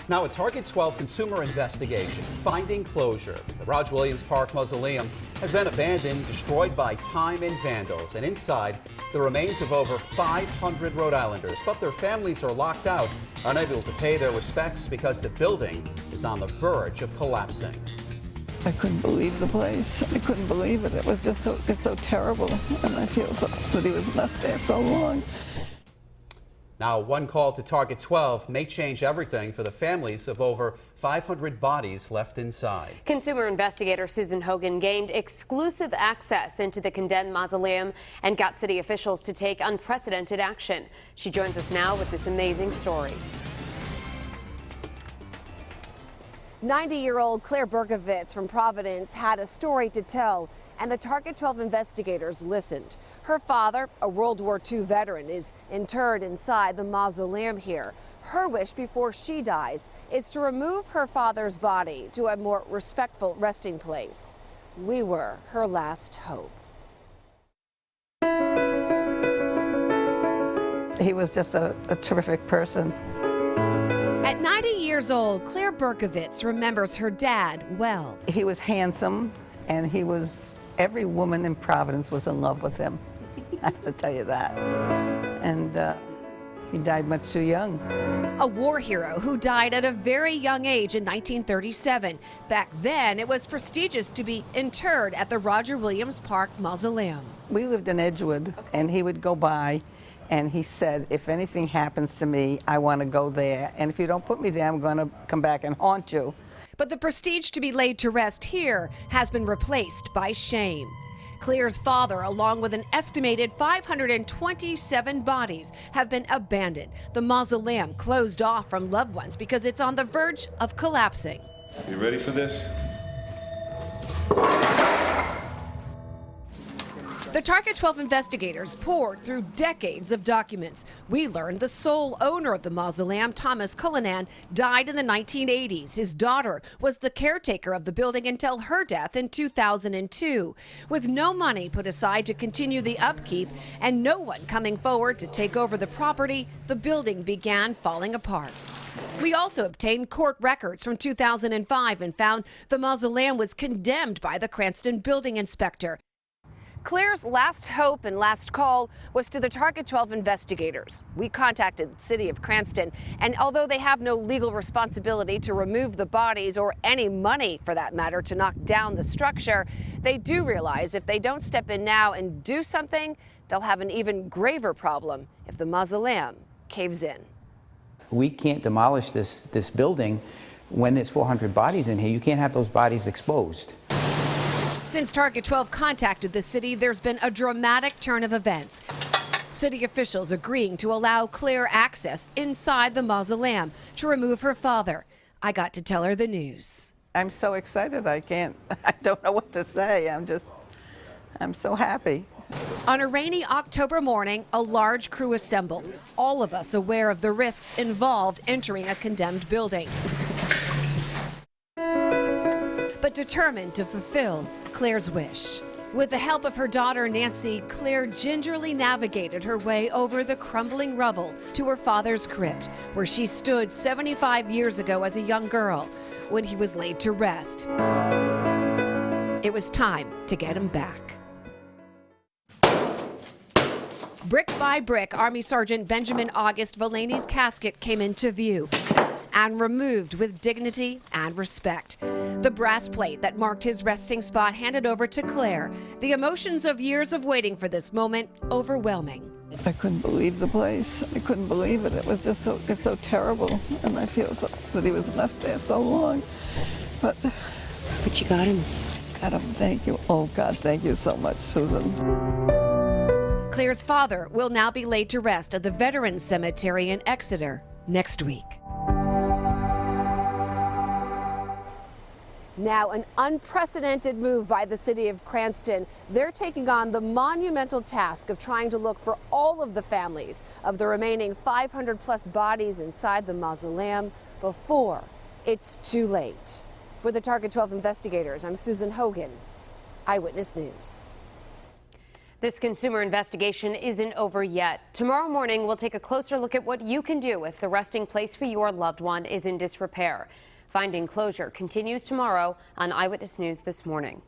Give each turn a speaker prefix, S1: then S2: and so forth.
S1: Now, a Target 12 consumer investigation finding closure. The Roger Williams Park Mausoleum has been abandoned, destroyed by time and vandals, and inside the remains of over 500 Rhode Islanders. But their families are locked out, unable to pay their respects because the building is on the verge of collapsing.
S2: I couldn't believe the place. I couldn't believe it. It was just it's so terrible, and I feel so that he was left there so long.
S1: Now, one call to Target 12 may change everything for the families of over 500 bodies left inside.
S3: Consumer investigator Susan Hogan gained exclusive access into the condemned mausoleum and got city officials to take unprecedented action. She joins us now with this amazing story.
S4: 90-year-old Claire Berkovitz from Providence had a story to tell, and the Target 12 investigators listened. Her father, a World War II veteran, is interred inside the mausoleum here. Her wish before she dies is to remove her father's body to a more respectful resting place. We were her last hope.
S2: He was just a terrific person.
S4: At 90 years old, Claire Berkovitz remembers her dad well.
S2: He was handsome, and every woman in Providence was in love with him. I have to tell you that. And he died much too young.
S4: A war hero who died at a very young age in 1937. Back then, it was prestigious to be interred at the Roger Williams Park Mausoleum.
S2: We lived in Edgewood, and he would go by, and he said, if anything happens to me, I want to go there. And if you don't put me there, I'm going to come back and haunt you.
S4: But the prestige to be laid to rest here has been replaced by shame. Claire's father, along with an estimated 527 bodies, have been abandoned. The mausoleum closed off from loved ones because it's on the verge of collapsing.
S5: You ready for this?
S4: The Target 12 investigators poured through decades of documents. We learned the sole owner of the mausoleum, Thomas Cullinan, died in the 1980s. His daughter was the caretaker of the building until her death in 2002. With no money put aside to continue the upkeep and no one coming forward to take over the property, the building began falling apart. We also obtained court records from 2005 and found the mausoleum was condemned by the Cranston building inspector. Claire's last hope and last call was to the Target 12 investigators. We contacted the city of Cranston, and although they have no legal responsibility to remove the bodies or any money, for that matter, to knock down the structure, they do realize if they don't step in now and do something, they'll have an even graver problem if the mausoleum caves in.
S6: We can't demolish this building when there's 400 bodies in here. You can't have those bodies exposed.
S4: Since Target 12 contacted the city, there's been a dramatic turn of events. City officials agreeing to allow Claire access inside the mausoleum to remove her father. I got to tell her the news.
S2: I'm so excited, I don't know what to say. I'm so happy.
S4: On a rainy October morning, a large crew assembled, all of us aware of the risks involved entering a condemned building, but determined to fulfill Claire's wish. With the help of her daughter Nancy, Claire gingerly navigated her way over the crumbling rubble to her father's crypt, where she stood 75 years ago as a young girl when he was laid to rest. It was time to get him back. Brick by brick, Army Sergeant Benjamin August Valani's casket came into view and removed with dignity and respect. The brass plate that marked his resting spot handed over to Claire. The emotions of years of waiting for this moment overwhelming.
S2: I couldn't believe the place. I couldn't believe it. It was just it's so terrible, and I feel that he was left there so long. But
S4: you got him.
S2: Got him, thank you. Oh God, thank you so much, Susan.
S4: Claire's father will now be laid to rest at the Veterans Cemetery in Exeter next week. Now, an unprecedented move by the city of Cranston. They're taking on the monumental task of trying to look for all of the families of the remaining 500 plus bodies inside the mausoleum before it's too late. For the Target 12 investigators, I'm Susan Hogan, Eyewitness News.
S3: This consumer investigation isn't over yet. Tomorrow morning, we'll take a closer look at what you can do if the resting place for your loved one is in disrepair. Finding closure continues tomorrow on Eyewitness News This Morning.